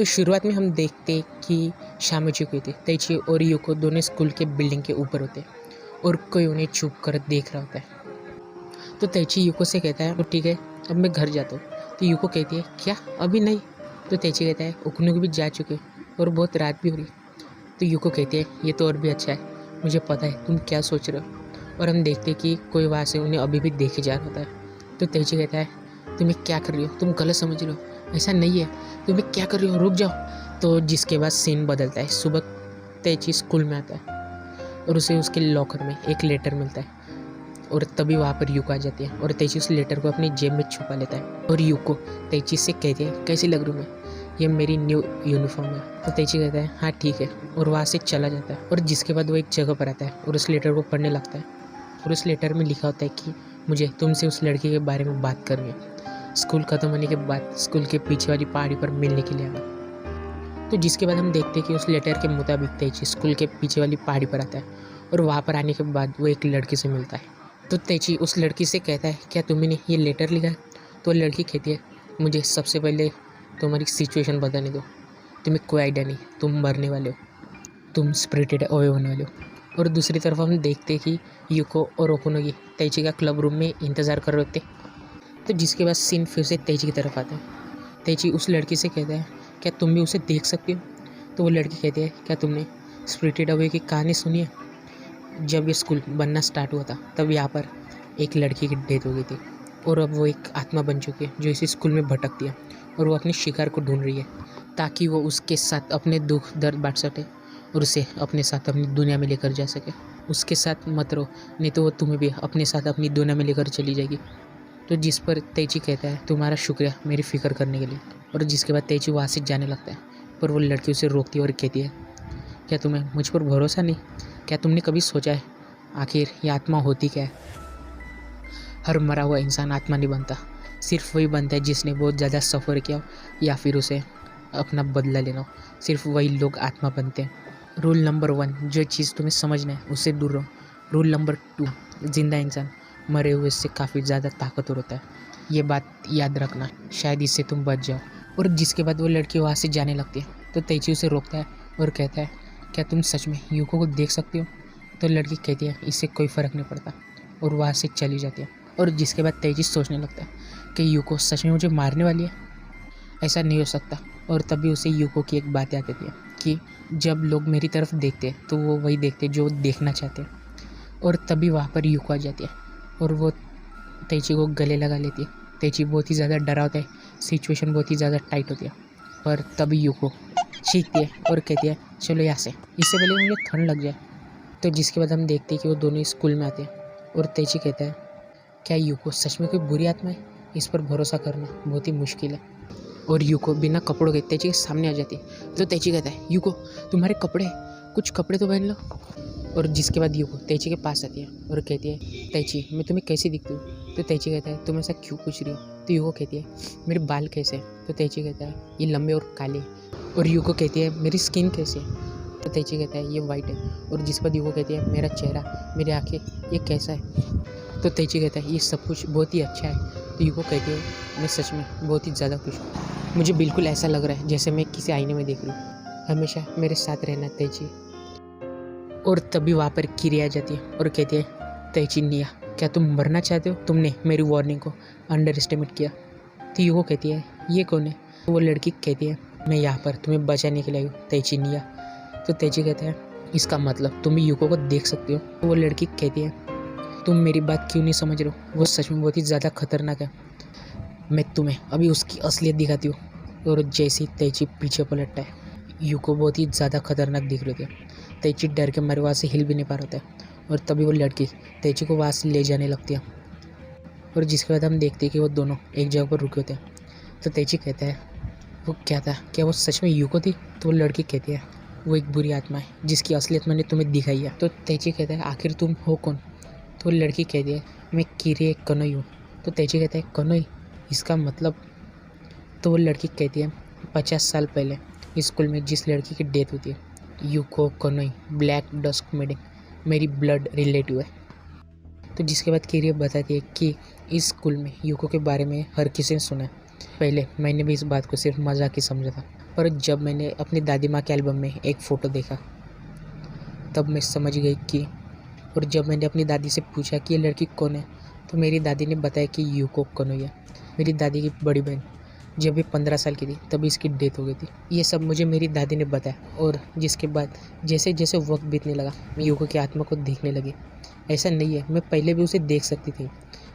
तो शुरुआत में हम देखते कि शामुची को थे तैची और यूको दोनों स्कूल के बिल्डिंग के ऊपर होते और कोई उन्हें छुप कर देख रहा होता है। तो तैची यूको से कहता है तो ठीक है अब मैं घर जाता हूँ। तो यूको कहती है क्या अभी नहीं? तो तैची कहता है उकनू भी जा चुके और बहुत रात भी हो रही। तो यूको कहती है ये तो और भी अच्छा है, मुझे पता है तुम क्या सोच रहे हो। और हम देखते कि कोई वहाँ से उन्हें अभी भी देखे जा रहा होता है। तो तैची कहता है तुम्हें क्या कर रही हो, तुम गलत समझ रहे हो, ऐसा नहीं है, तुम्हें क्या कर रही हो, रुक जाओ। तो जिसके बाद सीन बदलता है। सुबह तैची स्कूल में आता है और उसे उसके लॉकर में एक लेटर मिलता है और तभी वहाँ पर यूको आ जाती है और तैची उस लेटर को अपनी जेब में छुपा लेता है। और यूको तैची से कहती है कैसी लग रही हूँ मैं, ये मेरी न्यू यूनिफॉर्म है। तो तैची कहता है हाँ ठीक है और वहाँ से चला जाता है। और जिसके बाद वो एक जगह पर आता है और उस लेटर को पढ़ने लगता है और उस लेटर में लिखा होता है कि मुझे तुमसे उस लड़की के बारे में बात करनी है, स्कूल ख़त्म होने के बाद स्कूल के पीछे वाली पहाड़ी पर मिलने के लिए आना। तो जिसके बाद हम देखते हैं कि उस लेटर के मुताबिक तैची स्कूल के पीछे वाली पहाड़ी पर आता है और वहाँ पर आने के बाद वो एक लड़की से मिलता है। तो तैची उस लड़की से कहता है क्या तुमने ये लेटर लिखा है? तो लड़की कहती है मुझे सबसे पहले तुम्हारी सिचुएशन बताने दो, तुम्हें कोई आइडिया नहीं, तुम मरने वाले हो, तुम स्पिरिटेड अवे होने वाले हो। और दूसरी तरफ हम देखते हैं कि यूको और ओकुनोगी तैची का क्लब रूम में इंतज़ार कर रहे होते। तो जिसके बाद सीन फिर से तैची की तरफ आता है। तैची उस लड़की से कहता है क्या तुम भी उसे देख सकती हो? तो वो लड़की कहती है क्या तुमने स्पिरिटेड अवे की कहानी सुनी है? जब ये स्कूल बनना स्टार्ट हुआ था तब यहाँ पर एक लड़की की डेथ हो गई थी और अब वो एक आत्मा बन चुकी है जो इसी स्कूल में भटकती है और वो अपने शिकार को ढूंढ रही है ताकि वो उसके साथ अपने दुख दर्द बांट सके और उसे अपने साथ अपनी दुनिया में लेकर जा सके। उसके साथ मत रहो, नहीं तो वो तुम्हें भी अपने साथ अपनी दुनिया में लेकर चली जाएगी। तो जिस पर तैची कहता है तुम्हारा शुक्रिया मेरी फ़िक्र करने के लिए। और जिसके बाद तैची वहाँ से जाने लगता है पर वो लड़की उसे रोकती है और कहती है क्या तुम्हें मुझ पर भरोसा नहीं? क्या तुमने कभी सोचा है आखिर ये आत्मा होती क्या है? हर मरा हुआ इंसान आत्मा नहीं बनता, सिर्फ वही बनता है जिसने बहुत ज़्यादा सफ़र किया हो या फिर उसे अपना बदला लेना हो, सिर्फ वही लोग आत्मा बनते हैं। रूल नंबर 1, जो चीज़ तुम्हें समझना है उससे दूर रहो। रूल नंबर 2, जिंदा इंसान मरे हुए से काफ़ी ज़्यादा ताकतवर होता है, ये बात याद रखना, शायद इससे तुम बच जाओ। और जिसके बाद वो लड़की वहाँ से जाने लगती है तो तैची उसे रोकता है और कहता है क्या तुम सच में यूको को देख सकती हो? तो लड़की कहती है इससे कोई फ़र्क नहीं पड़ता और वहाँ से चली जाती है। और जिसके बाद तैची सोचने लगता है कि यूको सच में मुझे मारने वाली है, ऐसा नहीं हो सकता। और तभी उसे यूको की एक बात याद आती है कि जब लोग मेरी तरफ देखते हैं तो वो वही देखते हैं जो देखना चाहते हैं। और तभी वहाँ पर यूको आ जाती है और वो तैची को गले लगा लेती है। तैची बहुत ही ज़्यादा डरा होता है, सिचुएशन बहुत ही ज़्यादा टाइट होती है। पर तभी यूको चीखती है और कहती है चलो यहाँ से, इससे पहले मुझे ठंड लग जाए। तो जिसके बाद हम देखते हैं कि वो दोनों स्कूल में आते हैं और तैची कहता है क्या यूको सच में कोई बुरी आत्मा है? इस पर भरोसा करना बहुत ही मुश्किल है। और यूको बिना कपड़ों के तैची के सामने आ जाती है। तो तैची कहता है यूको तुम्हारे कपड़े, कुछ कपड़े तो पहन लो। और जिसके बाद यूको तैची के पास आती है और कहती है तैची मैं तुम्हें कैसी दिखती हूँ? तो तैची कहता है तुम ऐसा क्यों पूछ रही हो? तो यूको कहती है मेरे बाल कैसे हैं? तो तैची कहता है ये लंबे और काले। और यूको कहती है मेरी स्किन कैसी है? तो तैची कहता है ये वाइट है। और जिस पर यूको कहती है मेरा चेहरा, मेरी आँखें, ये कैसा है? तो तैची कहता है ये सब कुछ बहुत ही अच्छा है। तो यूको कहती है मैं सच में बहुत ही ज़्यादा खुश हूँ, मुझे बिल्कुल ऐसा लग रहा है जैसे मैं किसी आईने में देख रही हूँ, हमेशा मेरे साथ रहना तैची। और तभी वहाँ पर किरी आ जाती है और कहती है तैची निया क्या तुम मरना चाहते हो? तुमने मेरी वार्निंग को अंडर एस्टिमेट किया। तो यूको कहती है ये कौन है? तो वो लड़की कहती है मैं यहाँ पर तुम्हें बचाने के लिए आई हूँ तैची निया। तो तैची कहता है इसका मतलब तुम भी यूको को देख सकती हो। तो वो लड़की कहती है तुम मेरी बात क्यों नहीं समझ रहे हो, वो सच में बहुत ही ज़्यादा खतरनाक है, मैं तुम्हें अभी उसकी असलियत दिखाती हूँ। और जैसे ही तैची पीछे पलटता है यूको बहुत ही ज़्यादा खतरनाक दिख रही थी। तैची डर के मारे वहाँ से हिल भी नहीं पा रहा था और तभी वो लड़की तैची को वहाँ से ले जाने लगती है। और जिसके बाद हम देखते हैं कि वो दोनों एक जगह पर रुके होते हैं। तो तैची कहता है वो क्या था, क्या वो सच में यूको थी? तो वो लड़की कहती है वो एक बुरी आत्मा है जिसकी असलियत मैंने तुम्हें दिखाई है। तो तैची कहता है आखिर तुम हो कौन? तो लड़की कहती है मैं किरे कनोई हूँ। तो तैची कहता है कनोई, इसका मतलब? तो वो लड़की कहती है 50 साल पहले स्कूल में जिस लड़की की डेथ होती है यूको कनोई ब्लैक डस्क मेडिंग मेरी ब्लड रिलेटिव है। तो जिसके बाद किरे बताती है कि इस स्कूल में यूको के बारे में हर किसी ने सुना है, पहले मैंने भी इस बात को सिर्फ मजाक ही समझा था पर जब मैंने अपनी दादी माँ के एल्बम में एक फ़ोटो देखा तब मैं समझ गई कि, और जब मैंने अपनी दादी से पूछा कि ये लड़की कौन है, तो मेरी दादी ने बताया कि यूको कनोया, मेरी दादी की बड़ी बहन। जब ये 15 साल की थी तभी इसकी डेथ हो गई थी। ये सब मुझे मेरी दादी ने बताया, और जिसके बाद जैसे जैसे वक्त बीतने लगा मैं यूको की आत्मा को देखने लगी। ऐसा नहीं है, मैं पहले भी उसे देख सकती थी,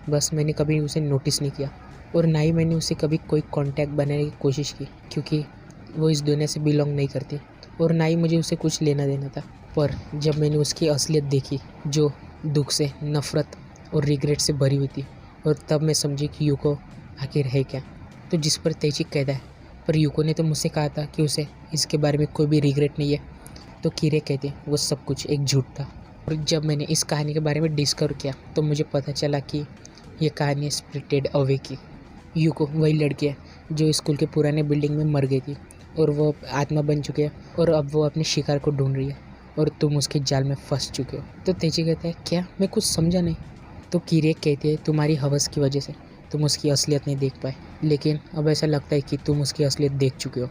बस मैंने कभी उसे नोटिस नहीं किया, और ना ही मैंने उससे कभी कोई कांटेक्ट बनाने की कोशिश की, क्योंकि वो इस दुनिया से बिलोंग नहीं करती और ना ही मुझे उससे कुछ लेना देना था। पर जब मैंने उसकी असलियत देखी, जो दुख से, नफ़रत और रिग्रेट से भरी हुई थी, और तब मैं समझी कि यूको आखिर है क्या। तो जिस पर तेजी कहता है, पर यूको ने तो मुझसे कहा था कि उसे इसके बारे में कोई भी रिग्रेट नहीं है। तो कीरे कहते वो सब कुछ एक झूठ था। और जब मैंने इस कहानी के बारे में डिस्कवर किया तो मुझे पता चला कि ये कहानी है स्पिरिटेड अवे की। यूको वही लड़की है जो स्कूल के पुराने बिल्डिंग में मर गई थी, और वो आत्मा बन चुकी है, और अब वो अपने शिकार को ढूंढ रही है, और तुम उसके जाल में फंस चुके हो। तो तेजी कहता है क्या, मैं कुछ समझा नहीं। तो कीरे कहती है तुम्हारी हवस की वजह से तुम उसकी असलियत नहीं देख पाए, लेकिन अब ऐसा लगता है कि तुम उसकी असलियत देख चुके हो,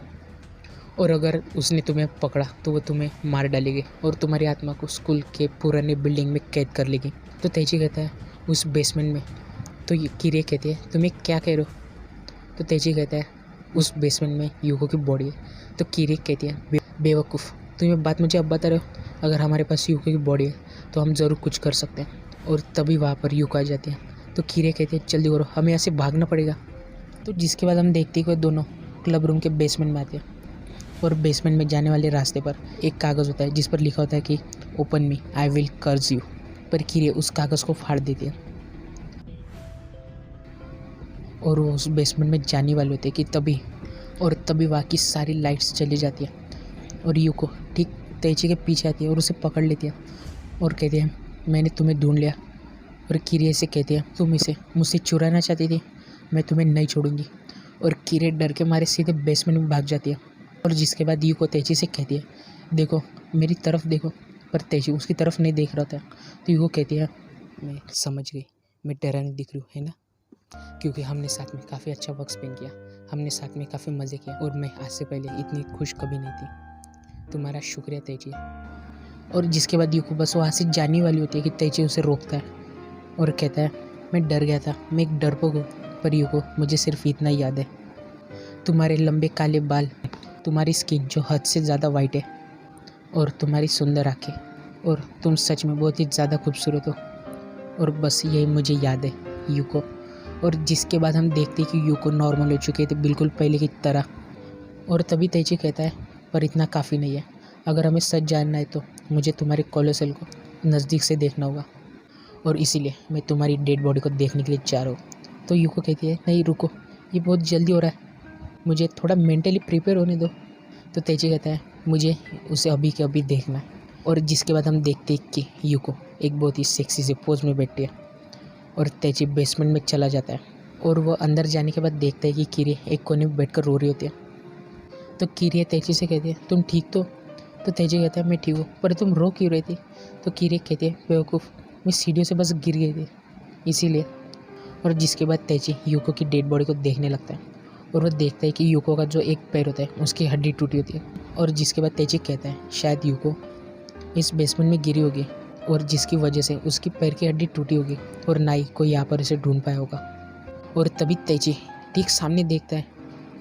और अगर उसने तुम्हें पकड़ा तो वो तुम्हें मार डालेगी और तुम्हारी आत्मा को स्कूल के पुराने बिल्डिंग में कैद कर लेगी। तो तेजी कहता है उस बेसमेंट में। तो ये कीरे कहती है तुम्हें क्या कह रहे हो। तो तेजी कहता है उस बेसमेंट में यूको की बॉडी है। तो कीरे कहती है बेवकूफ़, तुम ये बात मुझे अब बता रहे हो। अगर हमारे पास यूको की बॉडी है तो हम ज़रूर कुछ कर सकते हैं। और तभी वहाँ पर यूको आ जाती है। तो कीरे कहते हैं जल्दी करो, हमें यहाँ से भागना पड़ेगा। तो जिसके बाद हम देखते हैं कि दोनों क्लब रूम के बेसमेंट में आते हैं, और बेसमेंट में जाने वाले रास्ते पर एक कागज़ होता है जिस पर लिखा होता है कि ओपन मी आई विल कर्ज यू। पर कीरे उस कागज़ को फाड़ देती है, और वो उस बेसमेंट में जाने वाले होते हैं कि तभी वहाँ की सारी लाइट्स चली जाती है, और यूको ठीक तेजी के पीछे आती है और उसे पकड़ लेती है और कहती है मैंने तुम्हें ढूंढ लिया। और कीरे से कहती है तुम इसे मुझसे चुराना चाहती थी, मैं तुम्हें नहीं छोड़ूंगी। और कीरे डर के मारे सीधे बेसमेंट में भाग जाती है। और जिसके बाद यूको तेजी से कहती है देखो मेरी तरफ देखो, पर तेजी उसकी तरफ नहीं देख रहा था। तो यूको कहती है मैं समझ गई, मैं डरावनी दिख रही हूँ है ना, क्योंकि हमने साथ में काफ़ी अच्छा वक्त स्पेंड किया, हमने साथ में काफ़ी मज़े किया, और मैं आज से पहले इतनी खुश कभी नहीं थी। तुम्हारा शुक्रिया तेजी। और जिसके बाद यूको बस वहाँ से जाने वाली होती है कि तेजी उसे रोकता है और कहता है मैं डर गया था, मैं एक डरपोक हूँ, पर यूको मुझे सिर्फ इतना ही याद है, तुम्हारे लंबे काले बाल, तुम्हारी स्किन जो हद से ज़्यादा वाइट है, और तुम्हारी सुंदर आँखें, और तुम सच में बहुत ही ज़्यादा खूबसूरत हो, और बस यही मुझे याद है यूको। और जिसके बाद हम देखते हैं कि यूको नॉर्मल हो चुके थे बिल्कुल पहले की तरह। और तभी तेजी कहता है पर इतना काफ़ी नहीं है, अगर हमें सच जानना है तो मुझे तुम्हारे कोलोसेल को नज़दीक से देखना होगा, और इसीलिए मैं तुम्हारी डेड बॉडी को देखने के लिए जा रहा हूँ। तो यूको कहती है नहीं रुको, ये बहुत जल्दी हो रहा है, मुझे थोड़ा मेंटली प्रिपेयर होने दो। तो तेजी कहता है मुझे उसे अभी के अभी देखना है। और जिसके बाद हम देखते हैं कि यूको एक बहुत ही सेक्सी से पोज में बैठती है, और तेजी बेसमेंट में चला जाता है, और वह अंदर जाने के बाद देखता है कि कीरे एक कोने में बैठकर रो रही होती है। तो कीरे तेजी से कहती है तुम ठीक तो तेजी कहता है मैं ठीक हूँ, पर तुम रो क्यों रही थी। तो कीरे कहती है बेवकूफ़, मैं सीढ़ियों से बस गिर गई थी इसीलिए। और जिसके बाद तेजी यूको की डेड बॉडी को देखने लगता है, और वह देखता है कि यूको का जो एक पैर होता है उसकी हड्डी टूटी होती है। और जिसके बाद तेजी कहता है शायद यूको इस बेसमेंट में गिरी होगी, और जिसकी वजह से उसकी पैर की हड्डी टूटी होगी, और ना ही कोई यहाँ पर इसे ढूंढ पाया होगा। और तभी तेजी ठीक सामने देखता है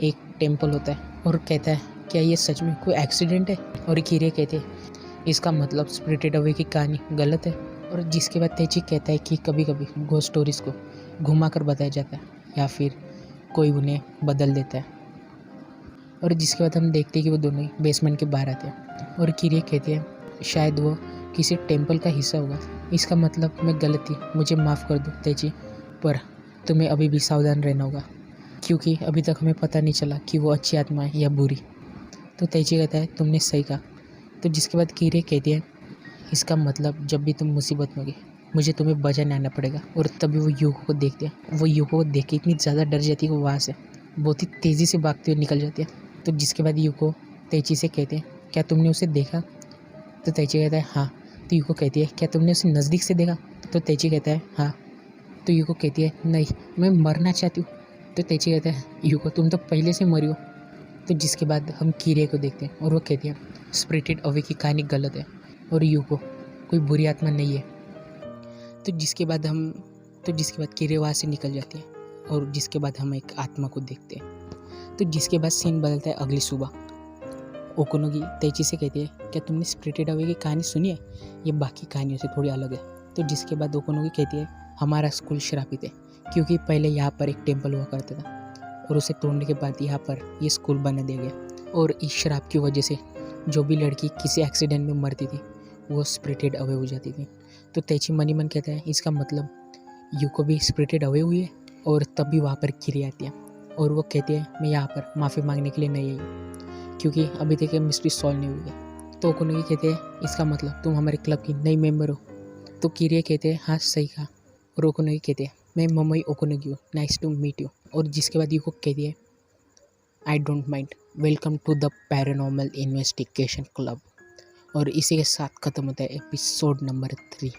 एक टेम्पल होता है, और कहता है क्या ये सच में कोई एक्सीडेंट है। और कीरे कहते हैं इसका मतलब स्पिरिटेड अवे की कहानी गलत है। और जिसके बाद तेजी कहता है कि कभी कभी घोस्ट स्टोरीज को घुमा कर बताया जाता है, या फिर कोई उन्हें बदल देता है। और जिसके बाद हम देखते हैं कि वो दोनों ही बेसमेंट के बाहर आते हैं, और कीरे कहते हैं शायद वो किसी टेम्पल का हिस्सा होगा, इसका मतलब मैं गलत थी, मुझे माफ़ कर दो तेजी, पर तुम्हें अभी भी सावधान रहना होगा, क्योंकि अभी तक हमें पता नहीं चला कि वो अच्छी आत्मा है या बुरी। तो तेजी कहता है तुमने सही कहा। तो जिसके बाद कीरे कहते हैं इसका मतलब जब भी तुम मुसीबत में होगी मुझे तुम्हें बचाने आना पड़ेगा। और तभी वो यूको को देखते हैं, वो यूको को देख के इतनी ज़्यादा डर जाती है कि वो वहाँ से बहुत ही तेज़ी से भागते हुए निकल जाती है। तो जिसके बाद यूको तेजी से कहते हैं क्या तुमने उसे देखा। तो तेजी कहता है हाँ। तो यूको कहती है क्या तुमने उसे नज़दीक से देखा। तो तेजी कहता है हाँ। तो यूको कहती है नहीं, मैं मरना चाहती हूँ। तो तेजी कहता है यूको तुम तो पहले से मरी हो। तो जिसके बाद हम कीरे को देखते हैं और वो कहती है स्पिरिटेड अवे की कहानी गलत है और यूको कोई बुरी आत्मा नहीं है। तो जिसके बाद कीरे वहाँ से निकल जाती है और जिसके बाद हम एक आत्मा को देखते हैं। तो जिसके बाद सीन बदलता है अगली सुबह। ओकोनोगी तेची से कहती है क्या तुमने स्पिरिटेड अवे की कहानी सुनी है, ये बाकी कहानियों से थोड़ी अलग है। तो जिसके बाद ओकोनोगी कहती है हमारा स्कूल श्रापित है क्योंकि पहले यहाँ पर एक टेम्पल हुआ करता था और उसे तोड़ने के बाद यहाँ पर ये स्कूल बना दिया गया और इस श्राप की वजह से जो भी लड़की किसी एक्सीडेंट में मरती थी वो स्पिरिटेड अवे हो जाती थी। तो तेची मनी मन कहता है इसका मतलब यूको भी स्पिरिटेड अवे हुई है और तब भी वहाँ पर कीरे आती है और वो कहती है मैं यहाँ पर माफ़ी मांगने के लिए नहीं आई क्योंकि अभी तक ये मिस्ट्री सॉल्व नहीं हुई है। तो ओकोनोगी कहते हैं इसका मतलब तुम हमारे क्लब की नई मेंबर हो। तो कीरे कहते हैं हाँ सही कहा और ओकोनोगी कहते हैं मैं मोमोई ओकोनोगी हूँ, नाइस टू मीट यू। और जिसके बाद यूको कहती है I don't mind, welcome to the paranormal investigation club. और इसी के साथ ख़त्म होता है एपिसोड नंबर 3।